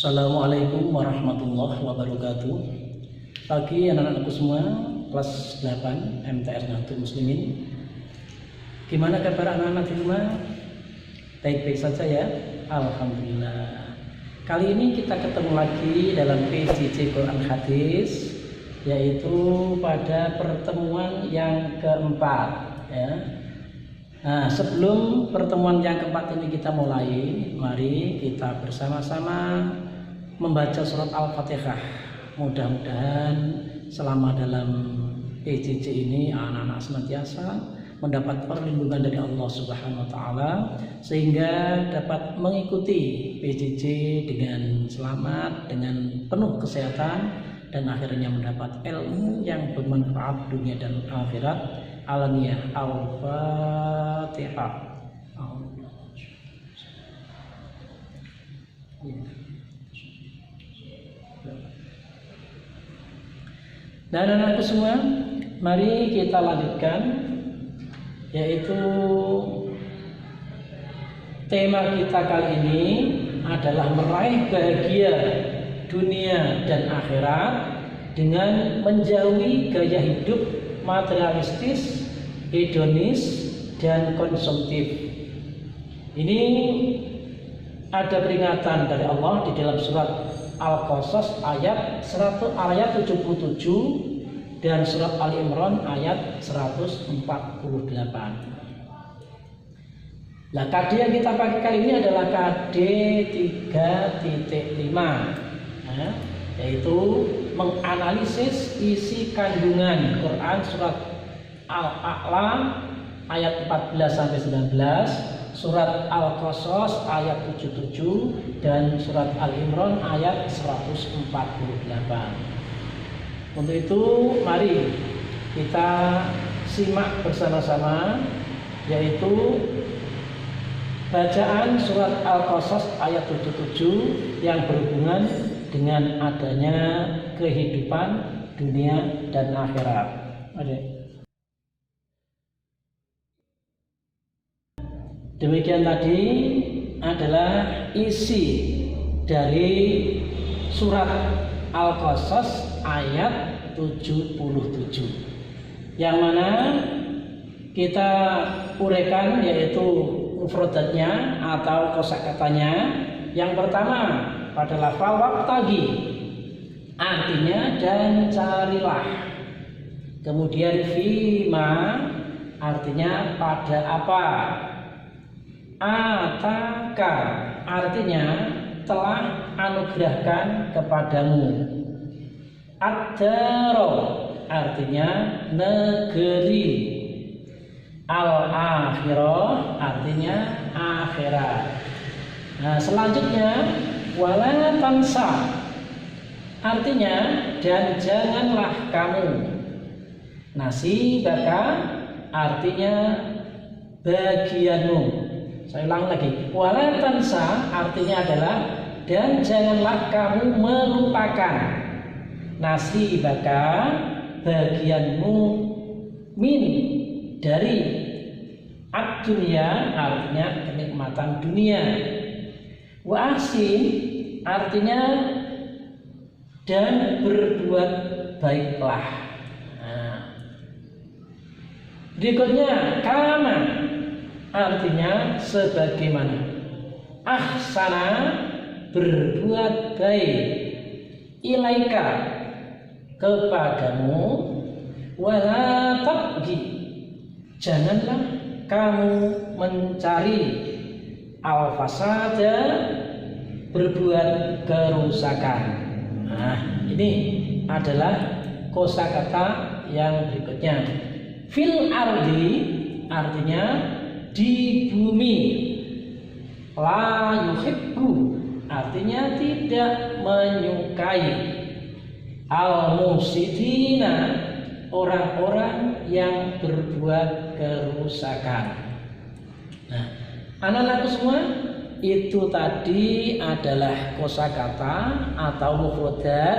Assalamualaikum warahmatullahi wabarakatuh. Pagi anak-anakku semua, kelas 8 MTS Nahdlatul Muslimin. Gimana kabar anak-anak di rumah? Baik-baik saja ya? Alhamdulillah. Kali ini kita ketemu lagi dalam PJJ Quran Hadis, yaitu pada pertemuan yang keempat ya. Nah, sebelum pertemuan yang keempat ini kita mulai, mari kita bersama-sama membaca surat Al-Fatihah. Mudah-mudahan selama dalam PJJ ini anak-anak senantiasa mendapat perlindungan dari Allah Subhanahu wa taala sehingga dapat mengikuti PJJ dengan selamat, dengan penuh kesehatan dan akhirnya mendapat ilmu yang bermanfaat dunia dan akhirat. Alamiah. Al-Fatihah. Dan anak-anakku semua, mari kita lanjutkan, yaitu tema kita kali ini adalah meraih bahagia dunia dan akhirat dengan menjauhi gaya hidup materialistis, hedonis, dan konsumtif. Ini ada peringatan dari Allah di dalam surat Al-Qasas ayat 77 dan surat Ali Imran ayat 148. Nah, KD yang kita pakai kali ini adalah KD 3.5, yaitu menganalisis isi kandungan Quran surat Al-A'la ayat 14-19, surat Al-Qasas ayat 77 dan surat Al-Imran ayat 148. Untuk itu mari kita simak bersama-sama, yaitu bacaan surat Al-Qasas ayat 77 yang berhubungan dengan adanya kehidupan dunia dan akhirat. Demikian tadi adalah isi dari surat Al-Qasas ayat 77, yang mana kita uraikan yaitu mufradatnya atau kosakatanya. Yang pertama pada lafal wabtagi, artinya dan carilah. Kemudian fima, artinya pada apa. Ataka, artinya telah anugerahkan kepadamu. Ad-daro, artinya negeri. Al-akhirah, artinya akhirat. Nah, selanjutnya wala tansa, artinya dan janganlah kamu. Nasibaka, artinya bagianmu. Saya ulang lagi, wala tansa artinya adalah dan janganlah kamu melupakan. Nasibaka, bagianmu, min, dari ad-dunya, artinya kenikmatan dunia. Wa ahsin, artinya dan berbuat baiklah. Nah, berikutnya kama, artinya sebagaimana. Ahsana, berbuat baik. Ilaika, kepadamu. Wala tabgi, janganlah kamu mencari. Al-fasada, berbuat kerusakan. Nah, ini adalah kosakata yang berikutnya. Fil ardi, artinya di bumi. La yuhibbu, artinya tidak menyukai. Al-musidina, orang-orang yang berbuat kerusakan. Nah, anak-anakku semua, itu tadi adalah kosakata atau mufradat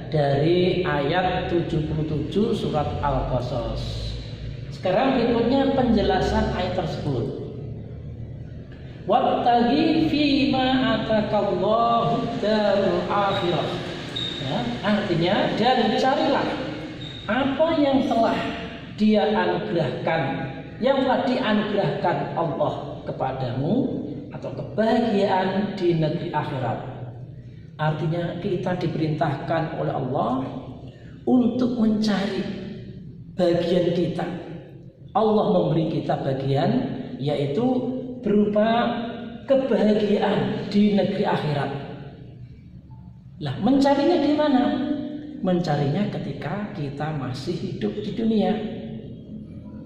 dari ayat 77 surat Al-Qasas. Sekarang berikutnya penjelasan ayat tersebut. Wabtaghi fima atakallahu darul akhirah. Ya, artinya dan carilah apa yang telah dia anugerahkan, yang telah dianugerahkan Allah kepadamu atau kebahagiaan di negeri akhirat. Artinya kita diperintahkan oleh Allah untuk mencari bagian kita. Allah memberi kita bagian, yaitu berupa kebahagiaan di negeri akhirat. Lah, mencarinya di mana? Mencarinya ketika kita masih hidup di dunia.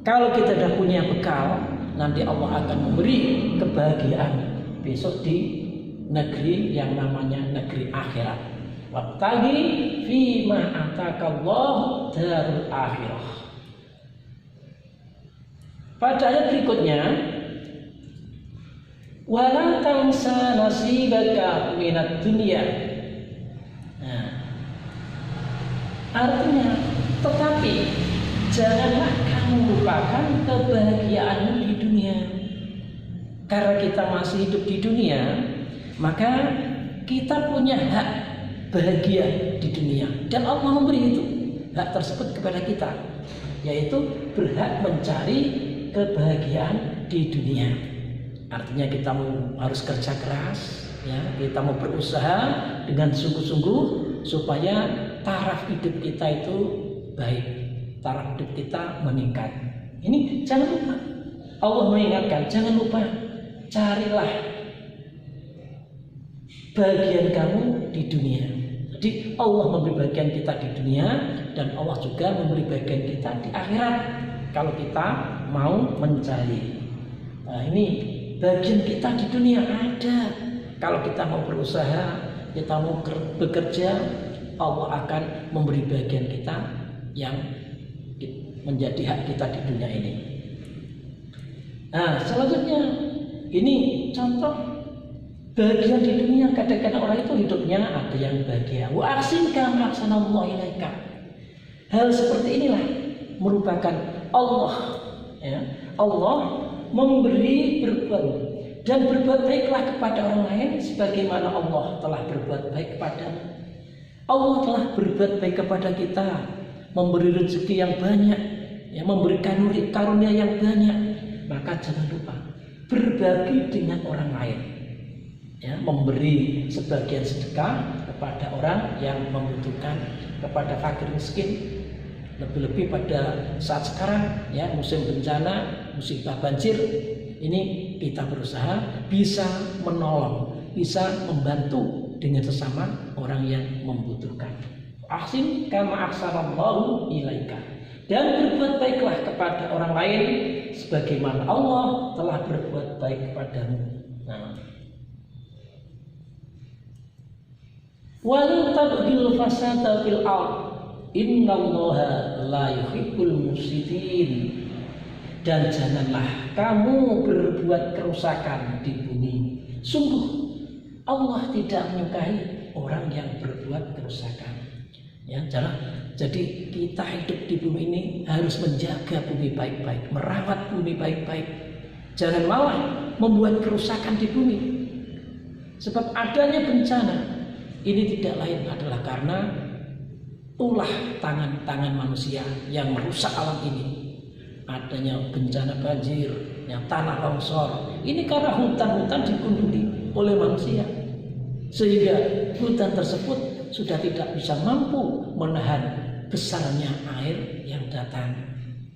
Kalau kita sudah punya bekal, nanti Allah akan memberi kebahagiaan besok di negeri yang namanya negeri akhirat. Wabtaghi fima atakallahu darul akhirah. Pada ayat berikutnya, wala tansa nasibaka minad dunya. Nah, artinya, tetapi janganlah kamu lupakan kebahagiaanmu di dunia. Karena kita masih hidup di dunia, maka kita punya hak bahagia di dunia, dan Allah memberi itu hak tersebut kepada kita, yaitu berhak mencari kebahagiaan di dunia. Artinya kita harus kerja keras, ya, kita mau berusaha dengan sungguh-sungguh supaya taraf hidup kita itu baik, taraf hidup kita meningkat. Ini jangan lupa, Allah mengingatkan, jangan lupa carilah bagian kamu di dunia. Jadi Allah memberi bagian kita di dunia, dan Allah juga memberi bagian kita di akhirat kalau kita mau mencari. Nah, ini bagian kita di dunia ada. Kalau kita mau berusaha, kita mau bekerja, Allah akan memberi bagian kita yang menjadi hak kita di dunia ini. Nah, selanjutnya ini contoh bagian di dunia. Kadang-kadang orang itu hidupnya ada yang bahagia. Wa ahsin kama ahsanallahu ilaika. Hal seperti inilah merupakan Allah, ya. Allah memberi berbuat dan berbuat baiklah kepada orang lain sebagaimana Allah telah berbuat baik kepadamu. Allah telah berbuat baik kepada kita, memberi rezeki yang banyak, ya, memberikan karunia yang banyak. Maka jangan lupa berbagi dengan orang lain, ya, memberi sebagian sedekah kepada orang yang membutuhkan, kepada fakir miskin. Lebih-lebih pada saat sekarang, ya, musim bencana, musibah banjir, ini kita berusaha bisa menolong, bisa membantu dengan sesama orang yang membutuhkan. Ahsin kama ahsanallahu ilaika. Dan berbuat baiklah kepada orang lain sebagaimana Allah telah berbuat baik kepadamu. Nah, wal tabghil fasada fil ardh innallaha la yuhibbul mufsidin. Dan janganlah kamu berbuat kerusakan di bumi. Sungguh Allah tidak menyukai orang yang berbuat kerusakan. Ya, jadi kita hidup di bumi ini harus menjaga bumi baik-baik, merawat bumi baik-baik. Jangan malah membuat kerusakan di bumi. Sebab adanya bencana ini tidak lain adalah karena ulah tangan-tangan manusia yang merusak alam ini. Adanya bencana banjir, yang tanah longsor, ini karena hutan-hutan digunduli oleh manusia, sehingga hutan tersebut sudah tidak bisa mampu menahan besarnya air yang datang,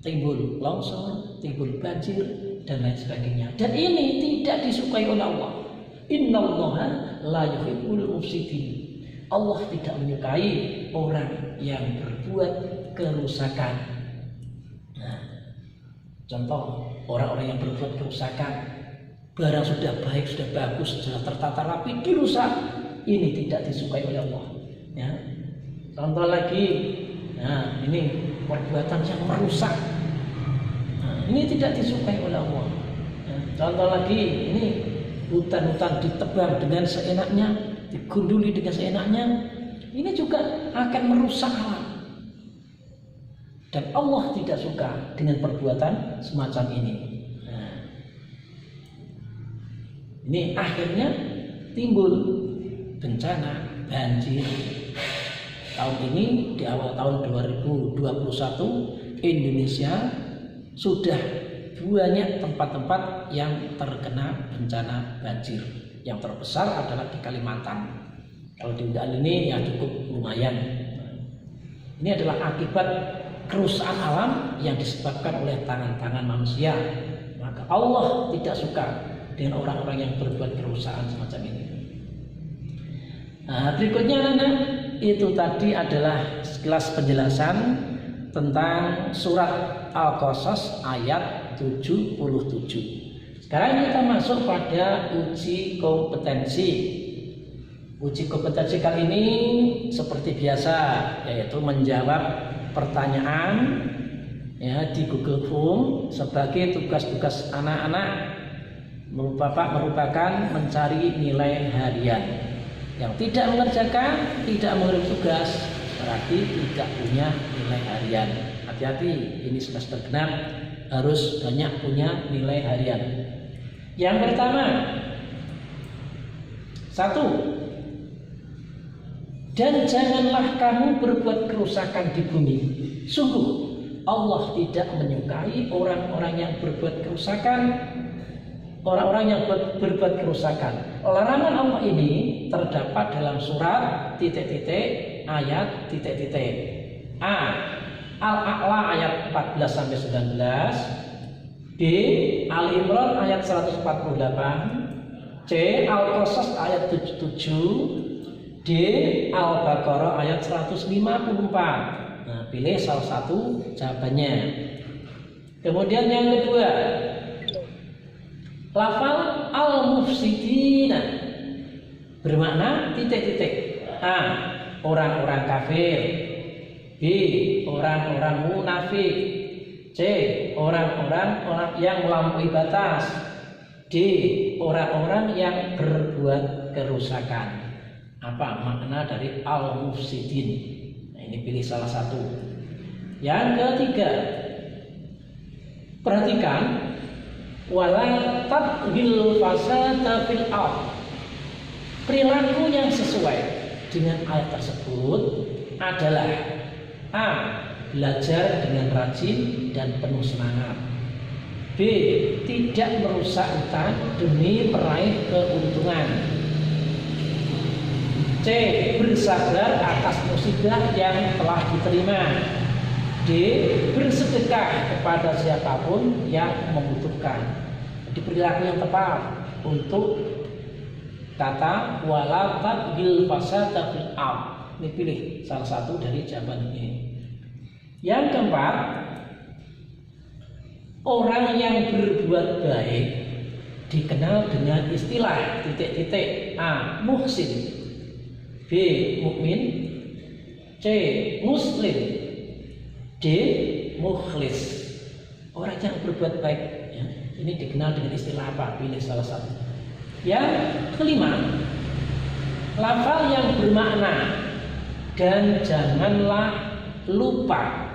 timbul longsor, timbul banjir, dan lain sebagainya. Dan ini tidak disukai oleh Allah. Innallaha la yuhibbul mufsidin. Allah tidak menyukai orang yang berbuat kerusakan. Nah, contoh orang-orang yang berbuat kerusakan, barang sudah baik, sudah bagus, sudah tertata rapi, dirusak. Ini tidak disukai oleh Allah. Ya. Contoh lagi, nah ini perbuatan yang merusak. Nah, ini tidak disukai oleh Allah. Ya. Contoh lagi, ini hutan-hutan ditebang dengan seenaknya, digunduli dengan seenaknya, ini juga akan merusak alam. Dan Allah tidak suka dengan perbuatan semacam ini. Ini akhirnya timbul bencana banjir. Tahun ini di awal tahun 2021 Indonesia sudah banyak tempat-tempat yang terkena bencana banjir. Yang terbesar adalah di Kalimantan. Kalau di Undaan ini ya cukup lumayan. Ini adalah akibat kerusakan alam yang disebabkan oleh tangan-tangan manusia. Maka Allah tidak suka dengan orang-orang yang berbuat kerusakan semacam ini. Nah, berikutnya anak-anak, itu tadi adalah sekilas penjelasan tentang surat Al-Qasas ayat 77. Sekarang kita masuk pada uji kompetensi. Uji kompetensi kali ini seperti biasa, yaitu menjawab pertanyaan ya di Google Form sebagai tugas-tugas anak-anak. Merupakan mencari nilai harian. Yang tidak mengerjakan, tidak mengirim tugas, berarti tidak punya nilai harian. Hati-hati, ini sudah tergenap, harus banyak punya nilai harian. Yang pertama, 1. Dan janganlah kamu berbuat kerusakan di bumi. Sungguh Allah tidak menyukai orang-orang yang berbuat kerusakan. Orang-orang yang berbuat kerusakan. Larangan Allah ini terdapat dalam surat ayat A. Al-A'la ayat 14-19, B. Al-Imran ayat 148, C. Al-Qasas ayat 77, D. Al-Baqarah ayat 154. Nah, pilih salah satu jawabannya. Kemudian yang kedua, lafal al-mufsidina bermakna A. Orang-orang kafir, B. Orang-orang munafik, C. Orang-orang yang melampaui batas, D. Orang-orang yang berbuat kerusakan. Apa makna dari al-mufsidin? Nah, ini pilih salah satu. Yang ketiga, perhatikan, wala tabghil fasada fil ardh. Perilaku yang sesuai dengan ayat tersebut adalah A. Belajar dengan rajin dan penuh semangat, B. Tidak merusak hutan demi meraih keuntungan, C. Bersabar atas musibah yang telah diterima, D. Bersedekah kepada siapapun yang membutuhkan. Jadi perilaku yang tepat untuk kata wala tabghil fasada fil ardh. Ini pilih salah satu dari jawaban ini. Yang keempat, orang yang berbuat baik dikenal dengan istilah A. Muhsin, B. Mukmin, C. Muslim, D. Mukhlis. Orang yang berbuat baik ya, ini dikenal dengan istilah apa? Pilih salah satu. Yang kelima, lafal yang bermakna dan janganlah lupa.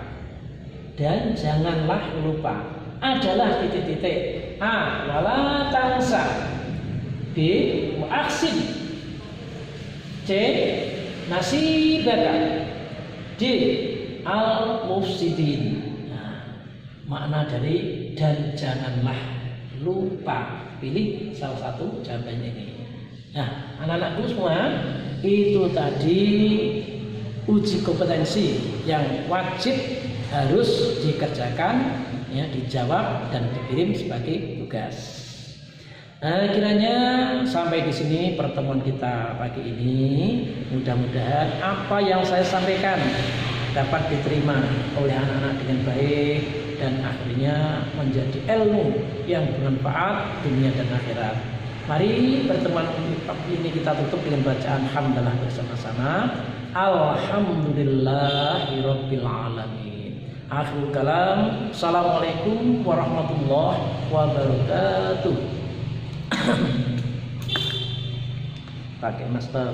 Dan janganlah lupa adalah A. Wala tansa, B. Mu'aksin, C. Nasibaka, D. Al-mufsidin. Nah, makna dari dan janganlah lupa, pilih salah satu jawabannya ini. Nah, anak-anakku semua, itu tadi uji kompetensi yang wajib harus dikerjakan, ya, dijawab dan dikirim sebagai tugas. Nah, kiranya sampai di sini pertemuan kita pagi ini. Mudah-mudahan apa yang saya sampaikan dapat diterima oleh anak-anak dengan baik dan akhirnya menjadi ilmu yang bermanfaat dunia dan akhirat. Mari pertemuan ini kita tutup dengan bacaan hamdalah bersama-sama. Alhamdulillahirabbil alamin. Akhirul kalam. Assalamualaikum warahmatullahi wabarakatuh. Pakai masker.